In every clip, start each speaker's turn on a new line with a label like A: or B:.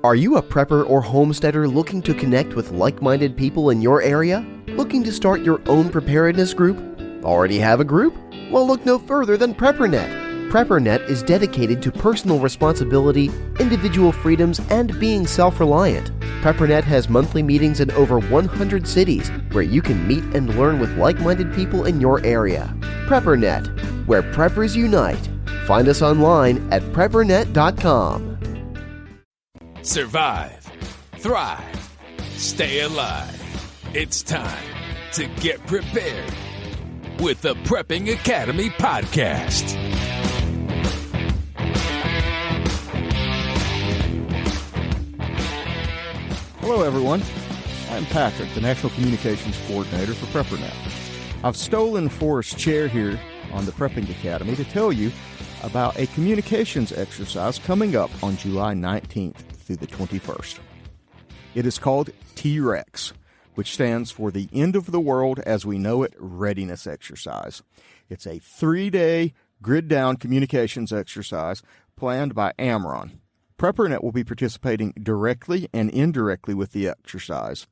A: Are you a prepper or homesteader looking to connect with like-minded people in your area? Looking to start your own preparedness group? Already have a group? Well, look no further than PrepperNet. PrepperNet is dedicated to personal responsibility, individual freedoms, and being self-reliant. PrepperNet has monthly meetings in over 100 cities where you can meet and learn with like-minded people in your area. PrepperNet, where preppers unite. Find us online at PrepperNet.com.
B: Survive, thrive, stay alive. It's time to get prepared with the Prepping Academy podcast.
C: Hello, everyone. I'm Patrick, the National Communications Coordinator for PrepperNet. I've stolen Forrest's chair here on the Prepping Academy to tell you about a communications exercise coming up on July 19th through the 21st. It is called T-REX, which stands for the End of the World as We Know It Readiness exercise. It's a 3-day grid-down communications exercise planned by Amron. PrepperNet will be participating directly and indirectly with the exercise.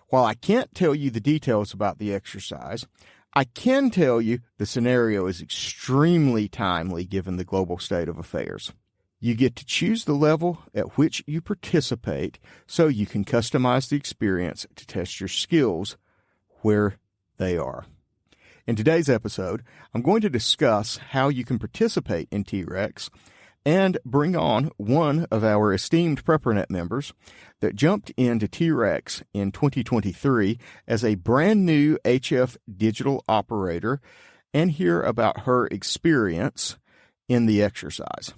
C: While I can't tell you the details about the exercise, I can tell you the scenario is extremely timely given the global state of affairs. You get to choose the level at which you participate so you can customize the experience to test your skills where they are. In today's episode, I'm going to discuss how you can participate in T-REX and bring on one of our esteemed PrepperNet members that jumped into T-REX in 2023 as a brand new HF digital operator and hear about her experience in the exercise.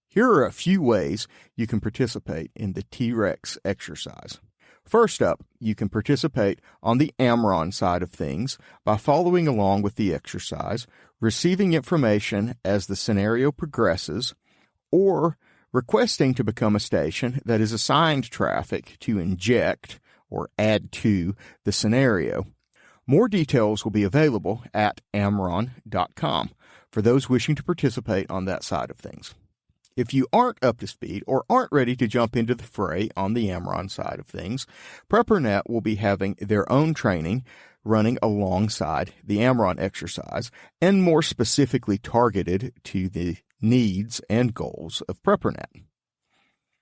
C: Here are a few ways you can participate in the T-REX exercise. First up, you can participate on the Amron side of things by following along with the exercise, receiving information as the scenario progresses, or requesting to become a station that is assigned traffic to inject or add to the scenario. More details will be available at amron.com for those wishing to participate on that side of things. If you aren't up to speed or aren't ready to jump into the fray on the Amron side of things, PrepperNet will be having their own training running alongside the Amron exercise and more specifically targeted to the needs and goals of PrepperNet.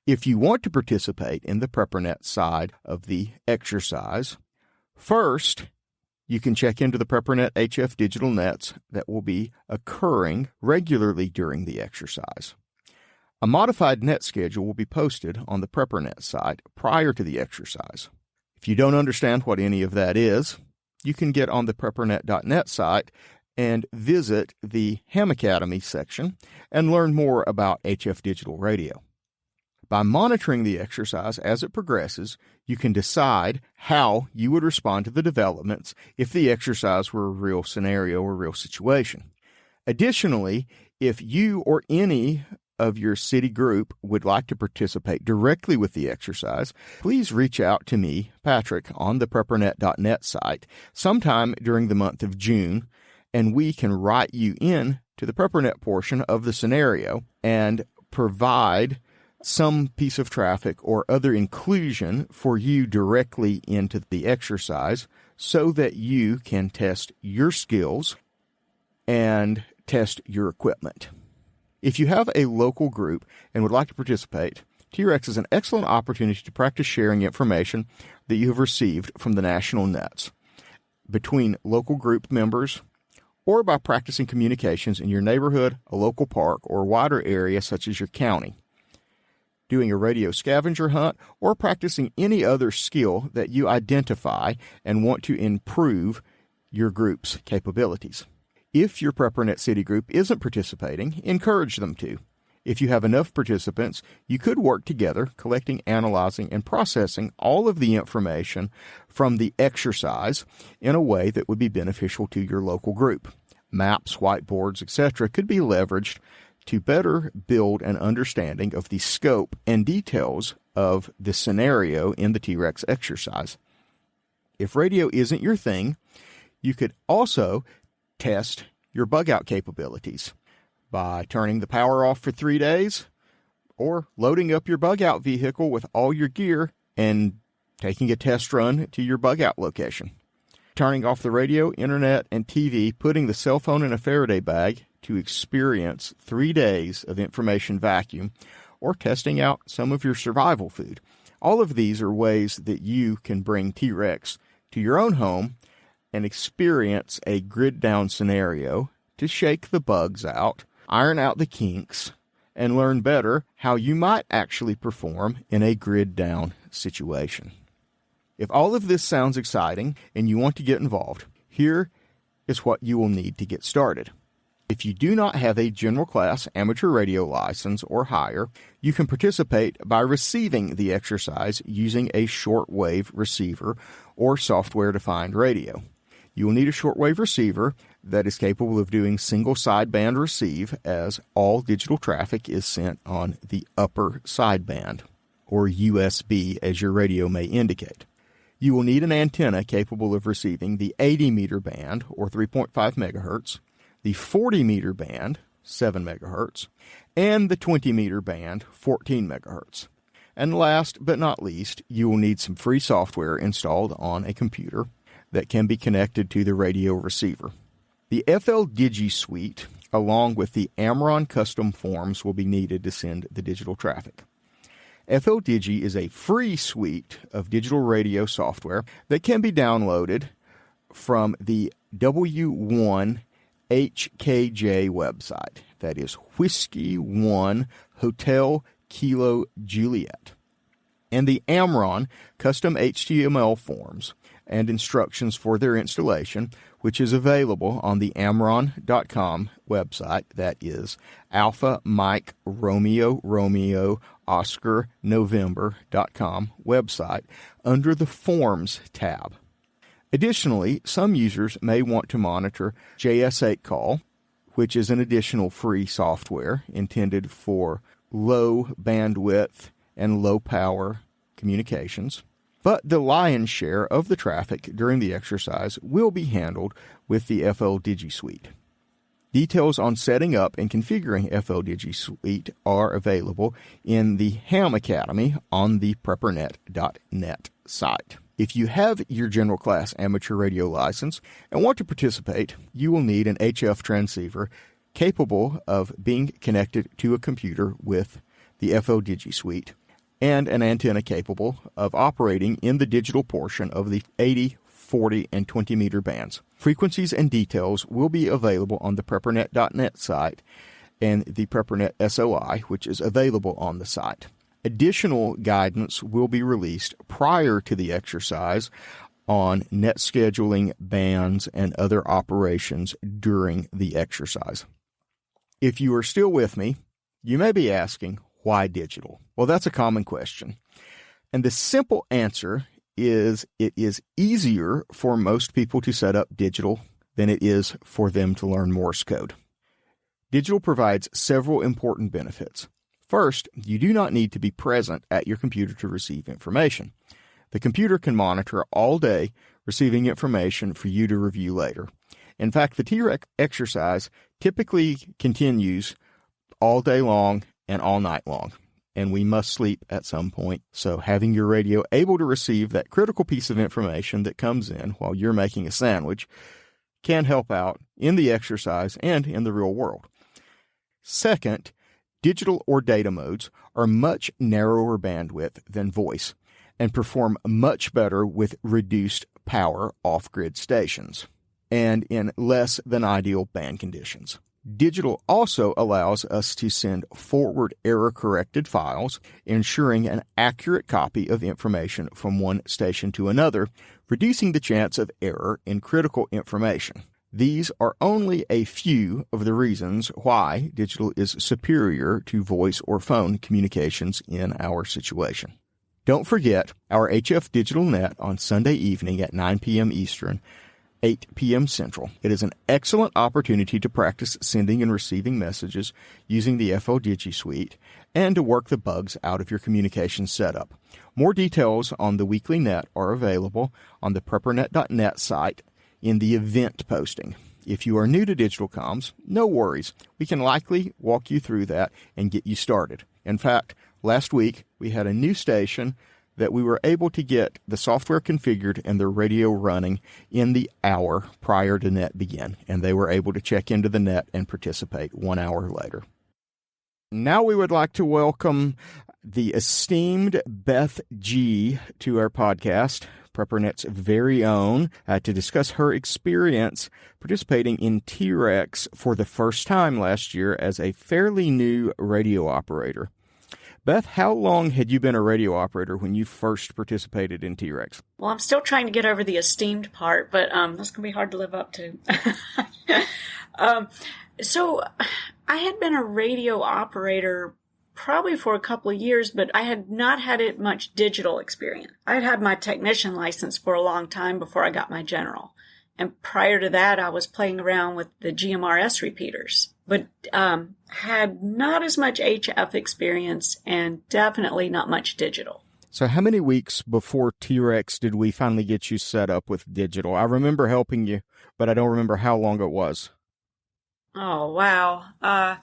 C: If you want to participate in the PrepperNet side of the exercise, first, you can check into the PrepperNet HF digital nets that will be occurring regularly during the exercise. A modified net schedule will be posted on the PrepperNet site prior to the exercise. If you don't understand what any of that is, you can get on the PrepperNet.net site and visit the Ham Academy section and learn more about HF Digital Radio. By monitoring the exercise as it progresses, you can decide how you would respond to the developments if the exercise were a real scenario or real situation. Additionally, if you or any of your city group would like to participate directly with the exercise, please reach out to me, Patrick, on the PrepperNet.net site sometime during the month of June, and we can write you in to the PrepperNet portion of the scenario and provide some piece of traffic or other inclusion for you directly into the exercise so that you can test your skills and test your equipment. If you have a local group and would like to participate, T-REX is an excellent opportunity to practice sharing information that you have received from the national nets between local group members or by practicing communications in your neighborhood, a local park, or wider area such as your county, doing a radio scavenger hunt, or practicing any other skill that you identify and want to improve your group's capabilities. If your PrepperNet City group isn't participating, encourage them to. If you have enough participants, you could work together, collecting, analyzing, and processing all of the information from the exercise in a way that would be beneficial to your local group. Maps, whiteboards, etc. could be leveraged to better build an understanding of the scope and details of the scenario in the T-REX exercise. If radio isn't your thing, you could also test your bug out capabilities by turning the power off for 3 days or loading up your bug-out vehicle with all your gear and taking a test run to your bug-out location. Turning off the radio, internet, and TV, putting the cell phone in a Faraday bag to experience 3 days of information vacuum, or testing out some of your survival food. All of these are ways that you can bring T-Rex to your own home and experience a grid-down scenario to shake the bugs out, iron out the kinks, and learn better how you might actually perform in a grid-down situation. If all of this sounds exciting and you want to get involved, here is what you will need to get started. If you do not have a general class amateur radio license or higher, you can participate by receiving the exercise using a shortwave receiver or software-defined radio. You will need a shortwave receiver that is capable of doing single sideband receive, as all digital traffic is sent on the upper sideband, or USB as your radio may indicate. You will need an antenna capable of receiving the 80-meter band, or 3.5 megahertz, the 40-meter band, 7 megahertz, and the 20-meter band, 14 megahertz. And last but not least, you will need some free software installed on a computer that can be connected to the radio receiver. The FL Digi Suite, along with the Amron custom forms, will be needed to send the digital traffic. FL Digi is a free suite of digital radio software that can be downloaded from the W1HKJ website. That is Whiskey 1 Hotel Kilo Juliet. And the Amron custom HTML forms and instructions for their installation, which is available on the Amron.com website. That is Alpha Mike Romeo Romeo Oscar November.com website under the Forms tab. Additionally, some users may want to monitor JS8 Call, which is an additional free software intended for low bandwidth and low power communications. But the lion's share of the traffic during the exercise will be handled with the FL Digi Suite. Details on setting up and configuring FL Digi Suite are available in the Ham Academy on the PrepperNet.net site. If you have your general class amateur radio license and want to participate, you will need an HF transceiver capable of being connected to a computer with the FL Digi Suite, and an antenna capable of operating in the digital portion of the 80, 40, and 20 meter bands. Frequencies and details will be available on the PrepperNet.net site and the PrepperNet SOI, which is available on the site. Additional guidance will be released prior to the exercise on net scheduling, bands, and other operations during the exercise. If you are still with me, you may be asking, why digital? Well, that's a common question. And the simple answer is it is easier for most people to set up digital than it is for them to learn Morse code. Digital provides several important benefits. First, you do not need to be present at your computer to receive information. The computer can monitor all day, receiving information for you to review later. In fact, the T-Rex exercise typically continues all day long and all night long, and we must sleep at some point. So having your radio able to receive that critical piece of information that comes in while you're making a sandwich can help out in the exercise and in the real world. Second, digital or data modes are much narrower bandwidth than voice and perform much better with reduced power off-grid stations and in less than ideal band conditions. Digital also allows us to send forward error-corrected files, ensuring an accurate copy of information from one station to another, reducing the chance of error in critical information. These are only a few of the reasons why digital is superior to voice or phone communications in our situation. Don't forget our HF Digital Net on Sunday evening at 9 p.m. Eastern, 8 p.m. Central. It is an excellent opportunity to practice sending and receiving messages using the FL Digi Suite and to work the bugs out of your communication setup. More details on the weekly net are available on the PrepperNet.net site in the event posting. If you are new to digital comms, no worries. We can likely walk you through that and get you started. In fact, last week we had a new station that we were able to get the software configured and the radio running in the hour prior to net begin, and they were able to check into the net and participate 1 hour later. Now we would like to welcome the esteemed Beth G. to our podcast, PrepperNet's very own, to discuss her experience participating in T-Rex for the first time last year as a fairly new radio operator. Beth, how long had you been a radio operator when you first participated in T-Rex?
D: Well, I'm still trying to get over the esteemed part, but that's going to be hard to live up to. So I had been a radio operator probably for a couple of years, but I had not had it much digital experience. I had had my technician license for a long time before I got my general. And prior to that, I was playing around with the GMRS repeaters, but had not as much HF experience and definitely not much digital.
C: So how many weeks before T-Rex did we finally get you set up with digital? I remember helping you, but I don't remember how long it was.
D: Oh, wow. I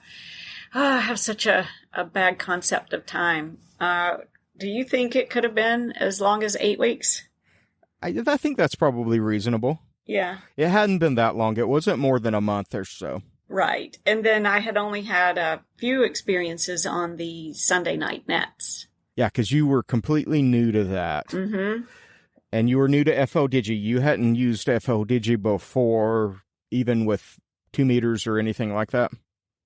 D: have such a bad concept of time. Do you think it could have been as long as 8 weeks?
C: I think that's probably reasonable.
D: Yeah.
C: It hadn't been that long. It wasn't more than a month or so.
D: Right. And then I had only had a few experiences on the Sunday night nets.
C: Yeah, because you were completely new to that.
D: Mm-hmm.
C: And you were new to FODigi. You hadn't used FODigi before, even with 2 meters or anything like that?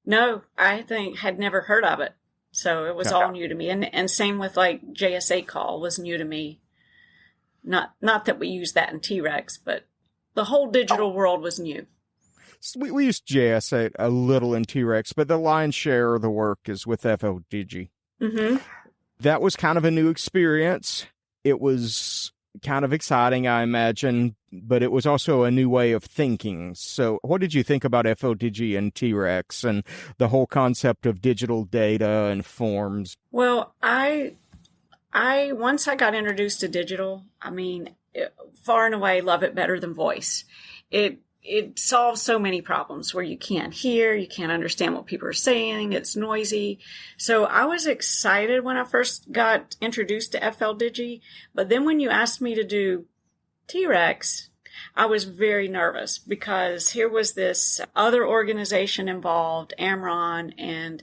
D: No, I think had never heard of it. So it was all new to me. And same with like JSA call was new to me. Not that we use that in T-Rex, but the whole digital world was new.
C: We used JSA a little in T-Rex, but the lion's share of the work is with FODigi.
D: Mm-hmm.
C: That was kind of a new experience. It was kind of exciting, I imagine, but it was also a new way of thinking. So what did you think about FODigi and T-Rex and the whole concept of digital data and forms?
D: Well, I once I got introduced to digital, far and away love it better than voice. It solves so many problems where you can't hear, you can't understand what people are saying, it's noisy. So I was excited when I first got introduced to FLDigi, but then when you asked me to do T-Rex, I was very nervous because here was this other organization involved, Amron, and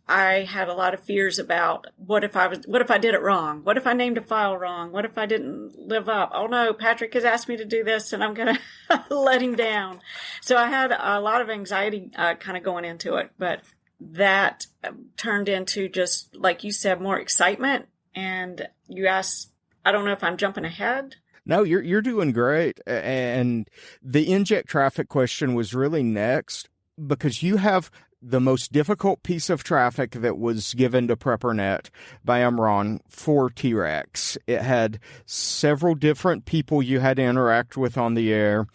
D: I had a lot of fears about what if I did it wrong? What if I named a file wrong? What if I didn't live up? Oh no, Patrick has asked me to do this and I'm going to let him down. So I had a lot of anxiety kind of going into it, but that turned into just, like you said, more excitement. And you asked, I don't know if I'm jumping ahead.
C: No, you're doing great. And the inject traffic question was really next because you have the most difficult piece of traffic that was given to PrepperNet by Amron for T-Rex. It had several different people you had to interact with on the air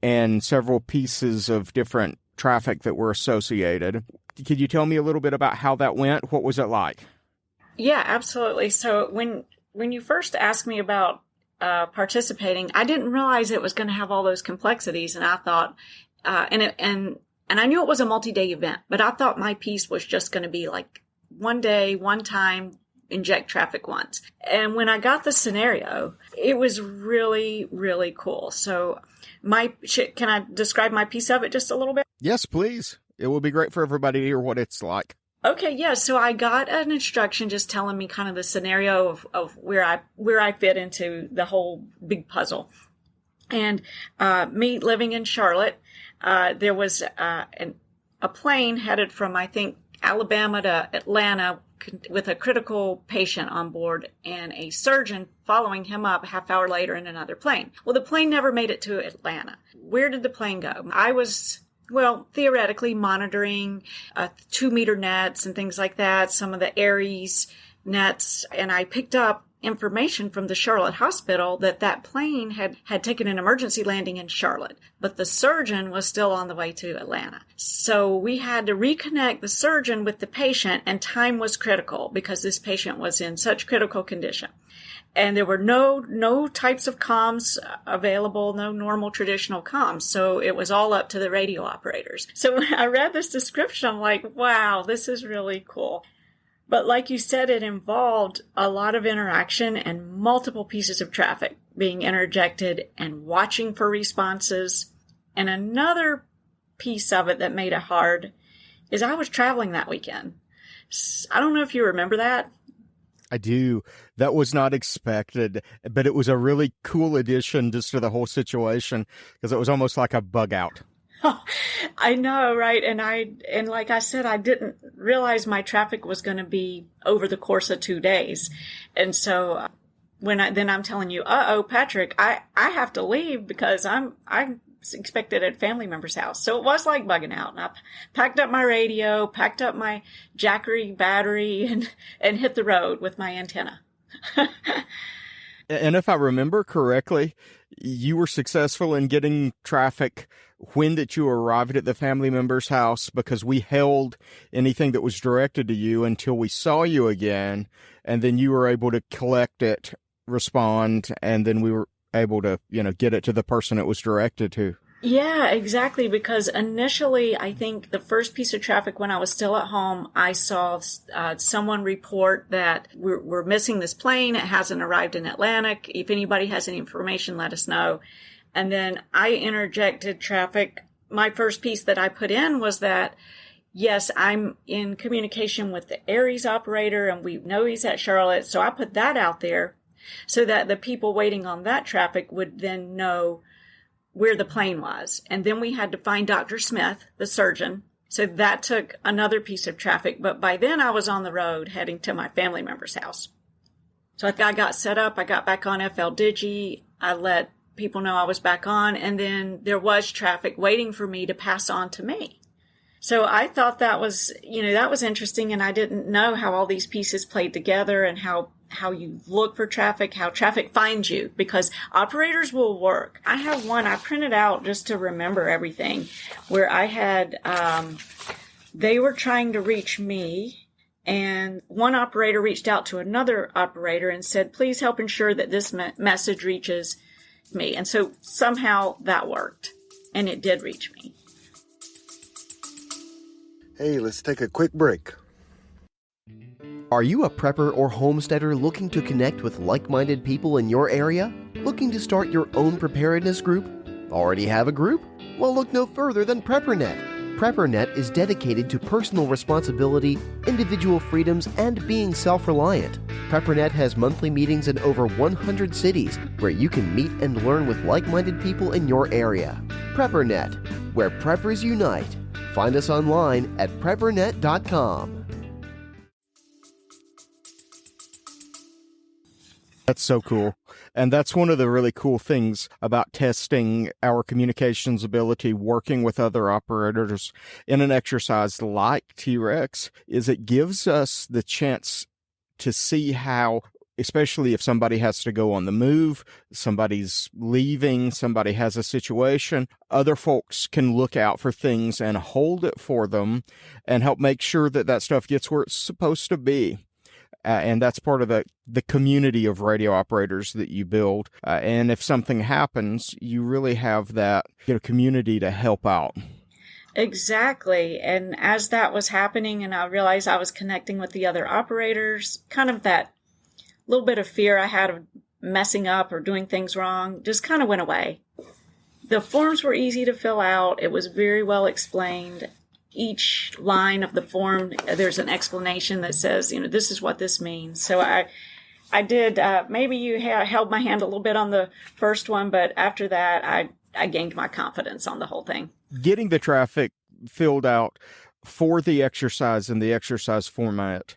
C: and several pieces of different traffic that were associated. Could you tell me a little bit about how that went? What was it like?
D: Yeah, absolutely. So when you first asked me about participating, I didn't realize it was going to have all those complexities, and I thought, and I knew it was a multi-day event, but I thought my piece was just going to be like one day, one time, inject traffic once. And when I got the scenario, it was really, really cool. So can I describe my piece of it just a little bit?
C: Yes, please. It will be great for everybody to hear what it's like.
D: Okay, yeah. So I got an instruction just telling me kind of the scenario of where I fit into the whole big puzzle. And me living in Charlotte, there was a plane headed from, I think, Alabama to Atlanta with a critical patient on board and a surgeon following him up a half hour later in another plane. Well, the plane never made it to Atlanta. Where did the plane go? I was, theoretically monitoring 2-meter nets and things like that, some of the Aries nets, and I picked up information from the Charlotte hospital that plane had taken an emergency landing in Charlotte, but the surgeon was still on the way to Atlanta. So we had to reconnect the surgeon with the patient, and time was critical because this patient was in such critical condition. And there were no types of comms available, no normal traditional comms. So it was all up to the radio operators. So when I read this description, I'm like, wow, this is really cool. But like you said, it involved a lot of interaction and multiple pieces of traffic being interjected and watching for responses. And another piece of it that made it hard is I was traveling that weekend. I don't know if you remember that.
C: I do. That was not expected, but it was a really cool addition just to the whole situation because it was almost like a bug out.
D: I know, right? And like I said, I didn't realize my traffic was going to be over the course of 2 days. And so then I'm telling you, Patrick, I have to leave because I'm expected at a family member's house. So it was like bugging out. And I packed up my radio, packed up my Jackery battery and hit the road with my antenna.
C: And if I remember correctly, you were successful in getting traffic when that you arrived at the family member's house because we held anything that was directed to you until we saw you again. And then you were able to collect it, respond, and then we were able to, get it to the person it was directed to.
D: Yeah, exactly. Because initially, I think the first piece of traffic when I was still at home, I saw someone report that we're missing this plane. It hasn't arrived in Atlantic. If anybody has any information, let us know. And then I interjected traffic. My first piece that I put in was that, yes, I'm in communication with the Aries operator and we know he's at Charlotte. So I put that out there so that the people waiting on that traffic would then know where the plane was. And then we had to find Dr. Smith, the surgeon. So that took another piece of traffic. But by then I was on the road heading to my family member's house. So I got set up. I got back on FL Digi. I let people know I was back on. And then there was traffic waiting for me to pass on to me. So I thought that was interesting. And I didn't know how all these pieces played together and how you look for traffic, how traffic finds you, because operators will work. I have one I printed out just to remember everything where I had, they were trying to reach me and one operator reached out to another operator and said, please help ensure that this message reaches me. And so somehow that worked and it did reach me.
E: Hey, let's take a quick break.
A: Are you a prepper or homesteader looking to connect with like-minded people in your area? Looking to start your own preparedness group? Already have a group? Well, look no further than PrepperNet. PrepperNet is dedicated to personal responsibility, individual freedoms, and being self-reliant. PrepperNet has monthly meetings in over 100 cities where you can meet and learn with like-minded people in your area. PrepperNet, where preppers unite. Find us online at PrepperNet.com.
C: That's so cool. And that's one of the really cool things about testing our communications ability, working with other operators in an exercise like T-Rex, is it gives us the chance to see how, especially if somebody has to go on the move, somebody's leaving, somebody has a situation, other folks can look out for things and hold it for them and help make sure that that stuff gets where it's supposed to be. And that's part of the community of radio operators that you build. And if something happens, you really have that community to help out.
D: Exactly. And as that was happening and I realized I was connecting with the other operators, kind of that little bit of fear I had of messing up or doing things wrong just kind of went away. The forms were easy to fill out. It was very well explained. Each line of the form, there's an explanation that says, this is what this means. So I did, maybe you held my hand a little bit on the first one, but after that, I gained my confidence on the whole thing.
C: Getting the traffic filled out for the exercise in the exercise format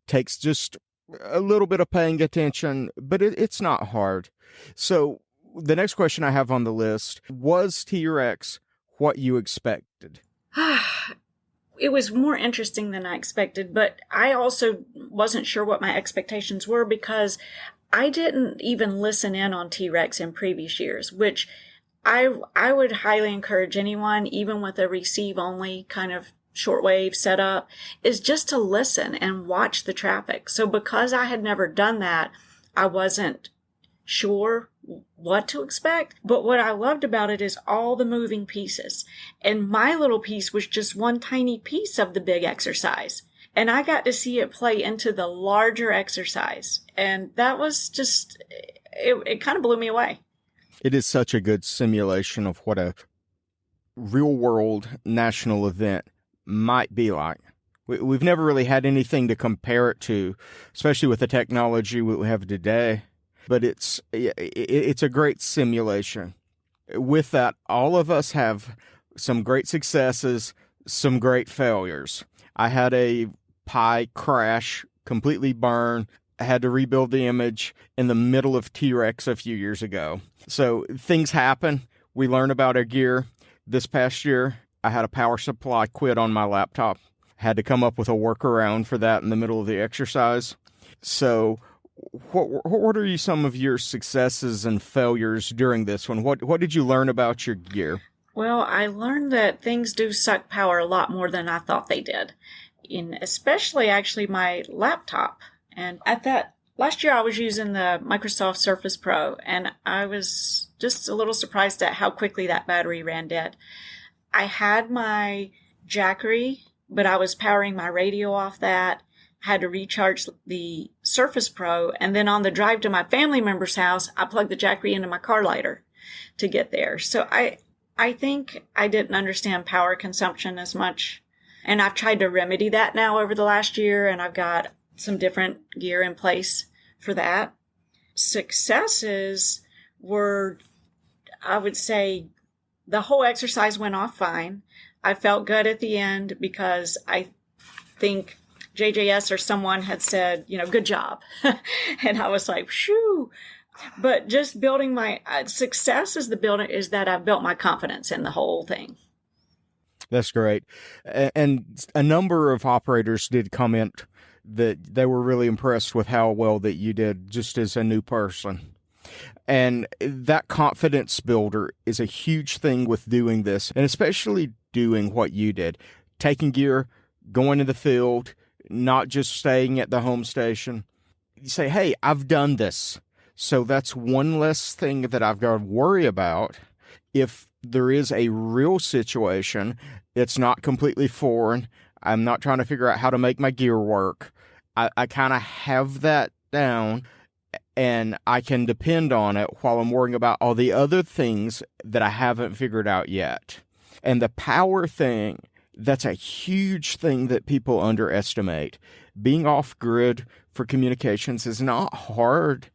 C: takes just a little bit of paying attention, but it's not hard. So the next question I have on the list, was T-Rex what you expected?
D: It was more interesting than I expected, but I also wasn't sure what my expectations were because I didn't even listen in on T-Rex in previous years, which I would highly encourage anyone, even with a receive-only kind of shortwave setup, is just to listen and watch the traffic. So because I had never done that, I wasn't sure what to expect. But what I loved about it is all the moving pieces. And my little piece was just one tiny piece of the big exercise. And I got to see it play into the larger exercise. And that was just, it kind of blew me away.
C: It is such a good simulation of what a real-world national event might be like. We've never really had anything to compare it to, especially with the technology we have today. But it's a great simulation. With that, all of us have some great successes, some great failures. I had a Pi crash, completely burn. I had to rebuild the image in the middle of T-Rex a few years ago. So things happen. We learn about our gear. This past year, I had a power supply quit on my laptop. Had to come up with a workaround for that in the middle of the exercise. So what are some of your successes and failures during this one? What did you learn about your gear?
D: Well, I learned that things do suck power a lot more than I thought they did, especially actually my laptop. And at that last year, I was using the Microsoft Surface Pro, and I was just a little surprised at how quickly that battery ran dead. I had my Jackery, but I was powering my radio off that. Had to recharge the Surface Pro, and then on the drive to my family member's house, I plugged the Jackery into my car lighter to get there. So I think I didn't understand power consumption as much, and I've tried to remedy that now over the last year, and I've got some different gear in place for that. Successes were, I would say, the whole exercise went off fine. I felt good at the end because I think JJS or someone had said, good job. And I was like, shoo. But just building my success is that I've built my confidence in the whole thing.
C: That's great. And a number of operators did comment that they were really impressed with how well that you did just as a new person. And that confidence builder is a huge thing with doing this, and especially doing what you did. Taking gear, going to the field, not just staying at the home station. You say, hey, I've done this. So that's one less thing that I've got to worry about. If there is a real situation, it's not completely foreign. I'm not trying to figure out how to make my gear work. I kind of have that down, and I can depend on it while I'm worrying about all the other things that I haven't figured out yet. And the power thing, that's a huge thing that people underestimate. Being off-grid for communications is not hard,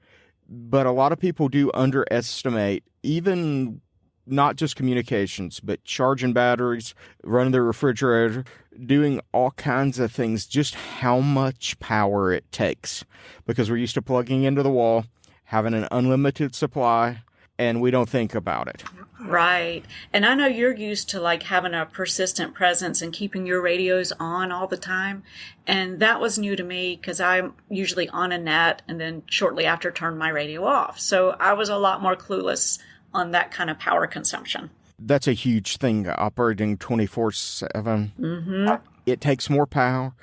C: but a lot of people do underestimate, even not just communications, but charging batteries, running the refrigerator, doing all kinds of things, just how much power it takes. Because we're used to plugging into the wall, having an unlimited supply, and we don't think about it.
D: Right. And I know you're used to having a persistent presence and keeping your radios on all the time. And that was new to me because I'm usually on a net and then shortly after turn my radio off. So I was a lot more clueless on that kind of power consumption.
C: That's a huge thing, operating 24/7. Mm-hmm. It takes more power,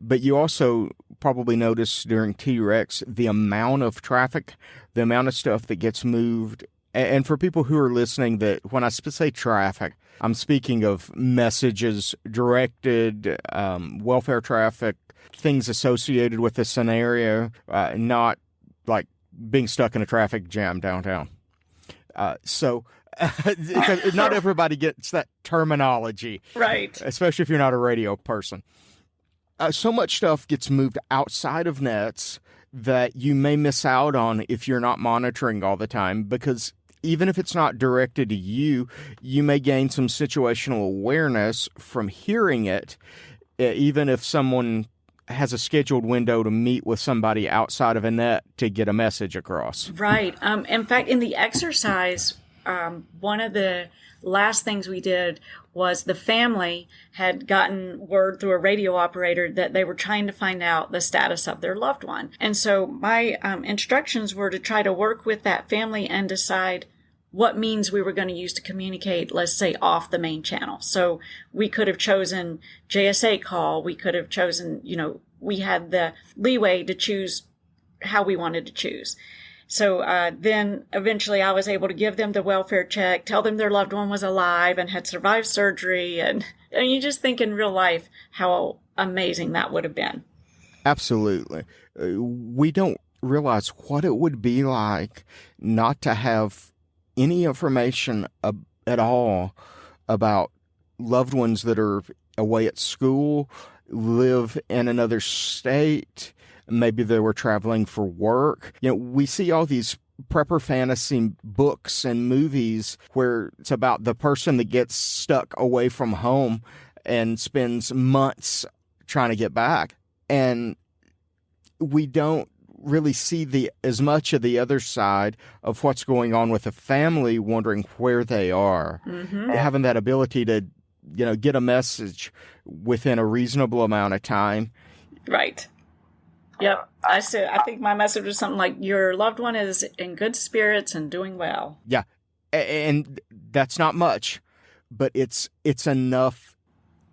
C: but you also probably notice during T-Rex the amount of traffic, the amount of stuff that gets moved. And for people who are listening, that when I say traffic, I'm speaking of messages directed, welfare traffic, things associated with the scenario, not like being stuck in a traffic jam downtown. So not everybody gets that terminology.
D: Right.
C: Especially if you're not a radio person. So much stuff gets moved outside of nets that you may miss out on if you're not monitoring all the time, because even if it's not directed to you, you may gain some situational awareness from hearing it, even if someone has a scheduled window to meet with somebody outside of a net to get a message across.
D: Right. In fact, in the exercise, one of the last things we did was the family had gotten word through a radio operator that they were trying to find out the status of their loved one. And so my instructions were to try to work with that family and decide what means we were going to use to communicate, let's say, off the main channel. So we could have chosen JSA call. We could have chosen, we had the leeway to choose how we wanted to choose. So then eventually I was able to give them the welfare check, tell them their loved one was alive and had survived surgery. And you just think in real life how amazing that would have been.
C: Absolutely. We don't realize what it would be like not to have any information at all about loved ones that are away at school, live in another state, maybe they were traveling for work. We see all these prepper fantasy books and movies where it's about the person that gets stuck away from home and spends months trying to get back. And we don't really see as much of the other side of what's going on with a family wondering where they are. Mm-hmm. Having that ability to, get a message within a reasonable amount of time.
D: Right. Yep. I think my message was something like, your loved one is in good spirits and doing well.
C: Yeah. And that's not much, but it's enough.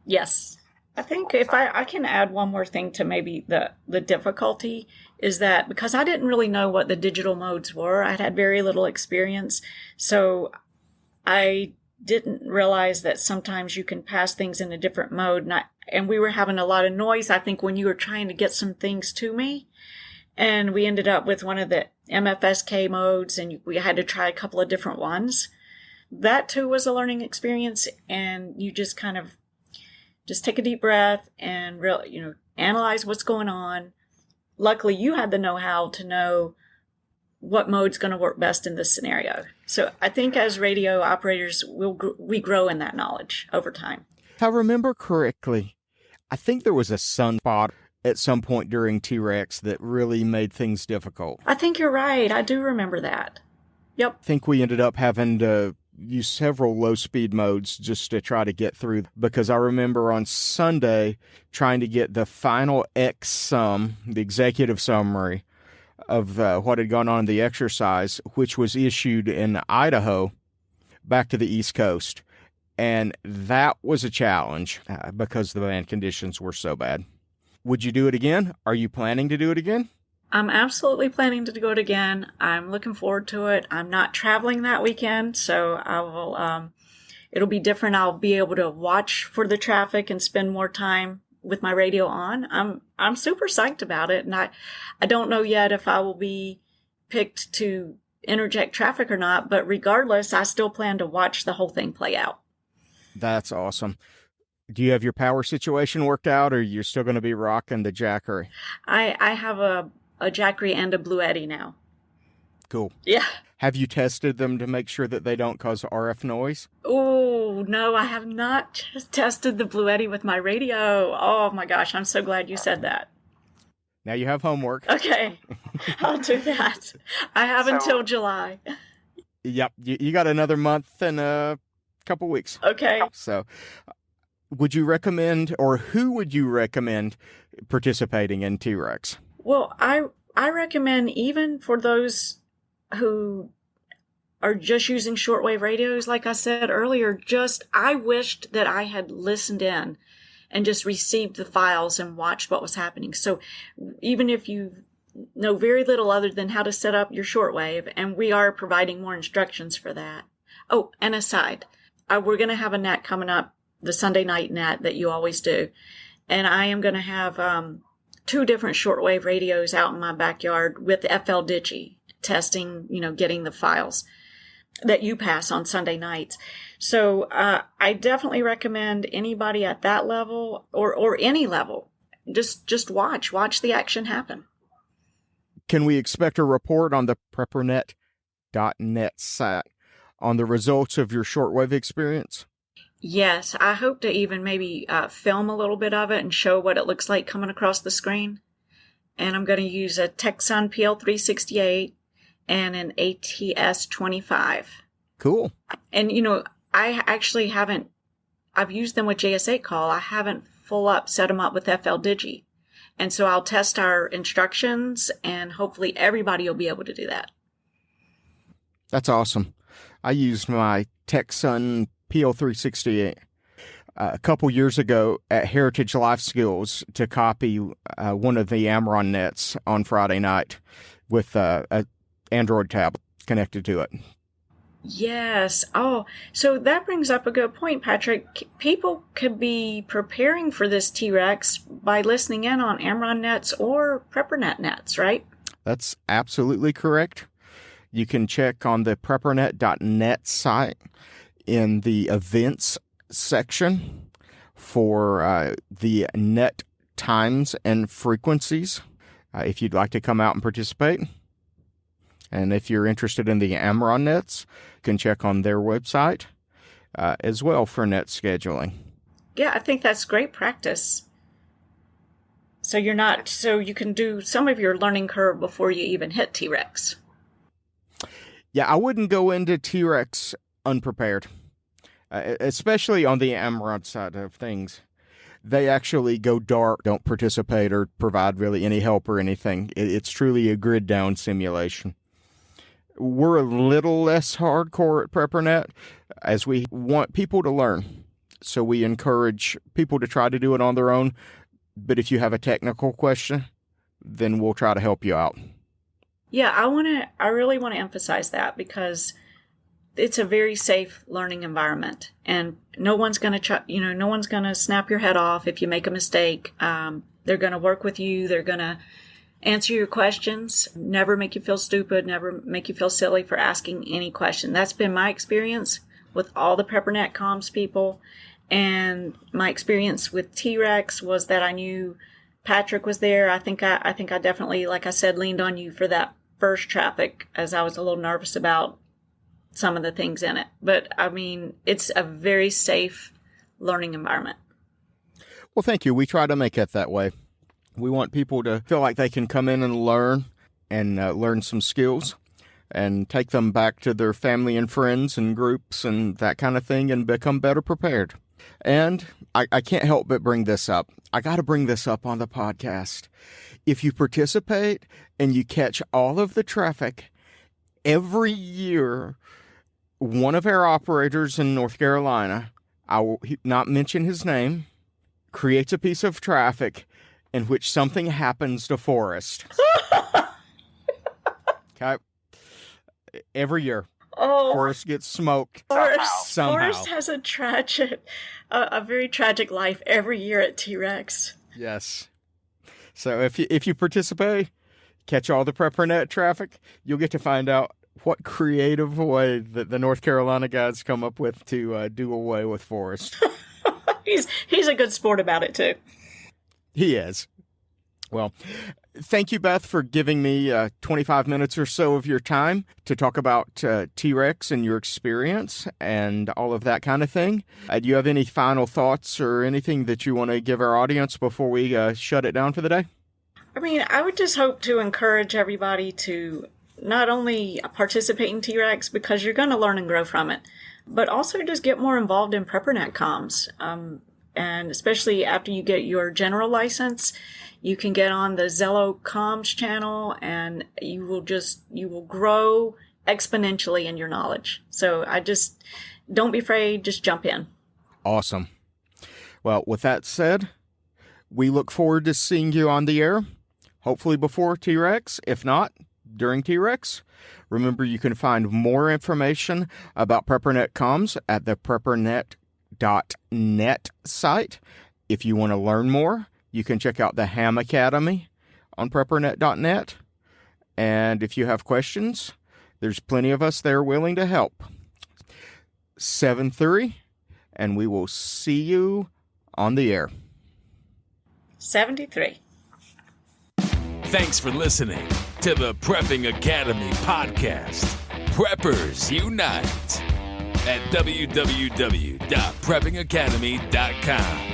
D: Yes. I think if I can add one more thing to maybe the difficulty is that because I didn't really know what the digital modes were, I'd had very little experience. So I didn't realize that sometimes you can pass things in a different mode. And we were having a lot of noise, I think, when you were trying to get some things to me. And we ended up with one of the MFSK modes, and we had to try a couple of different ones. That, too, was a learning experience. And you just kind of just take a deep breath and analyze what's going on. Luckily, you had the know-how to know what mode's going to work best in this scenario. So I think as radio operators, we grow in that knowledge over time.
C: If I remember correctly, I think there was a sunspot at some point during T-Rex that really made things difficult.
D: I think you're right. I do remember that. Yep.
C: I think we ended up having to use several low-speed modes just to try to get through, because I remember on Sunday trying to get the final X sum, the executive summary of what had gone on in the exercise, which was issued in Idaho, back to the East Coast. And that was a challenge because the band conditions were so bad. Would you do it again? Are you planning to do it again?
D: I'm absolutely planning to do it again. I'm looking forward to it. I'm not traveling that weekend, so I will. It'll be different. I'll be able to watch for the traffic and spend more time with my radio on. I'm super psyched about it, and I don't know yet if I will be picked to interject traffic or not. But regardless, I still plan to watch the whole thing play out.
C: That's awesome. Do you have your power situation worked out, or you're still going to be rocking the Jackery?
D: I have a Jackery and a Bluetti now.
C: Cool.
D: Yeah.
C: Have you tested them to make sure that they don't cause RF noise?
D: Oh, no, I have not tested the Bluetti with my radio. Oh, my gosh, I'm so glad you said that.
C: Now you have homework.
D: Okay, I'll do that. I have until July.
C: Yep, you got another month and a couple weeks.
D: Okay.
C: So would you recommend, or who would you recommend participating in T-Rex?
D: Well, I recommend, even for those who are just using shortwave radios, like I said earlier, I wished that I had listened in and just received the files and watched what was happening. So even if you know very little other than how to set up your shortwave, and we are providing more instructions for that. Oh, and aside, we're going to have a NAT coming up, the Sunday night NAT that you always do. And I am going to have 2 different shortwave radios out in my backyard with FL Digi testing, getting the files that you pass on Sunday nights. So I definitely recommend anybody at that level or any level, just watch the action happen.
C: Can we expect a report on the PrepperNet.net site on the results of your shortwave experience?
D: Yes, I hope to even maybe film a little bit of it and show what it looks like coming across the screen. And I'm going to use a Texan PL368 and an ATS25.
C: Cool.
D: And, I actually I've used them with JS8 call. I haven't set them up with FL Digi. And so I'll test our instructions, and hopefully everybody will be able to do that.
C: That's awesome. I used my Texan PL368 a couple years ago at Heritage Life Skills to copy one of the Amron nets on Friday night with an Android tablet connected to it.
D: Yes. Oh, so that brings up a good point, Patrick. People could be preparing for this T-Rex by listening in on Amron Nets or PrepperNet Nets, right?
C: That's absolutely correct. You can check on the PrepperNet.net site in the events section for the net times and frequencies if you'd like to come out and participate. And if you're interested in the Amron Nets, you can check on their website as well for net scheduling.
D: Yeah, I think that's great practice. So you can do some of your learning curve before you even hit T-Rex.
C: Yeah, I wouldn't go into T-Rex unprepared, especially on the Amron side of things. They actually go dark, don't participate or provide really any help or anything. It's truly a grid down simulation. We're a little less hardcore at PrepperNet as we want people to learn. So we encourage people to try to do it on their own. But if you have a technical question, then we'll try to help you out.
D: Yeah, I really want to emphasize that because it's a very safe learning environment, and no one's going to snap your head off if you make a mistake. They're going to work with you. They're going to answer your questions, never make you feel stupid, never make you feel silly for asking any question. That's been my experience with all the PrepperNet comms people. And my experience with T-Rex was that I knew Patrick was there. I think I definitely, like I said, leaned on you for that first traffic as I was a little nervous about some of the things in it. But I mean, it's a very safe learning environment.
C: Well, thank you. We try to make it that way. We want people to feel like they can come in and learn some skills and take them back to their family and friends and groups and that kind of thing and become better prepared. And I can't help but bring this up. I got to bring this up on the podcast. If you participate and you catch all of the traffic, every year, one of our operators in North Carolina, I will not mention his name, creates a piece of traffic in which something happens to Forrest. Okay. Every year.
D: Oh,
C: Forrest gets smoked. Somehow.
D: Forrest has a very tragic life every year at T-Rex.
C: Yes. So if you participate, catch all the PrepperNet traffic, you'll get to find out what creative way that the North Carolina guys come up with to do away with Forrest.
D: He's a good sport about it too.
C: He is. Well, thank you, Beth, for giving me 25 minutes or so of your time to talk about T-Rex and your experience and all of that kind of thing. Do you have any final thoughts or anything that you want to give our audience before we shut it down for the day?
D: I mean, I would just hope to encourage everybody to not only participate in T-Rex because you're going to learn and grow from it, but also just get more involved in PrepperNet comms. And especially after you get your general license, you can get on the Zello comms channel and you will grow exponentially in your knowledge. So don't be afraid, just jump in.
C: Awesome. Well, with that said, we look forward to seeing you on the air, hopefully before T-Rex, if not, during T-Rex. Remember, you can find more information about PrepperNet comms at the PrepperNet.net site. If you want to learn more, you can check out the Ham Academy on PrepperNet.net. And if you have questions, there's plenty of us there willing to help. 7:30, and we will see you on the air.
D: 73.
B: Thanks for listening to the Prepping Academy podcast. Preppers Unite at www.preppingacademy.com.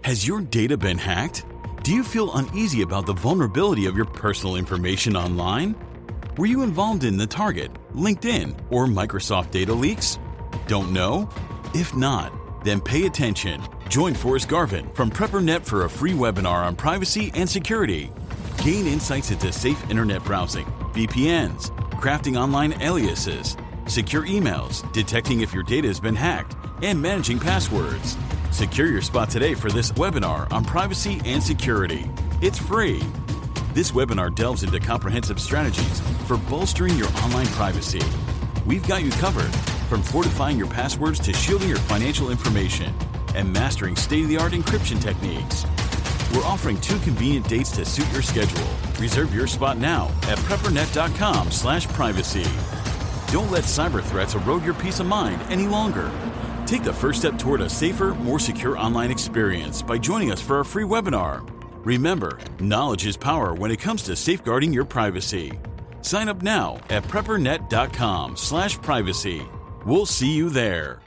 F: Has your data been hacked? Do you feel uneasy about the vulnerability of your personal information online? Were you involved in the Target, LinkedIn, or Microsoft data leaks? Don't know? If not, then pay attention. Join Forrest Garvin from PrepperNet for a free webinar on privacy and security. Gain insights into safe internet browsing, VPNs, crafting online aliases, secure emails, detecting if your data has been hacked, and managing passwords. Secure your spot today for this webinar on privacy and security. It's free. This webinar delves into comprehensive strategies for bolstering your online privacy. We've got you covered, from fortifying your passwords to shielding your financial information and mastering state-of-the-art encryption techniques. We're offering 2 convenient dates to suit your schedule. Reserve your spot now at PrepperNet.com/privacy. Don't let cyber threats erode your peace of mind any longer. Take the first step toward a safer, more secure online experience by joining us for our free webinar. Remember, knowledge is power when it comes to safeguarding your privacy. Sign up now at PrepperNet.com/privacy. We'll see you there.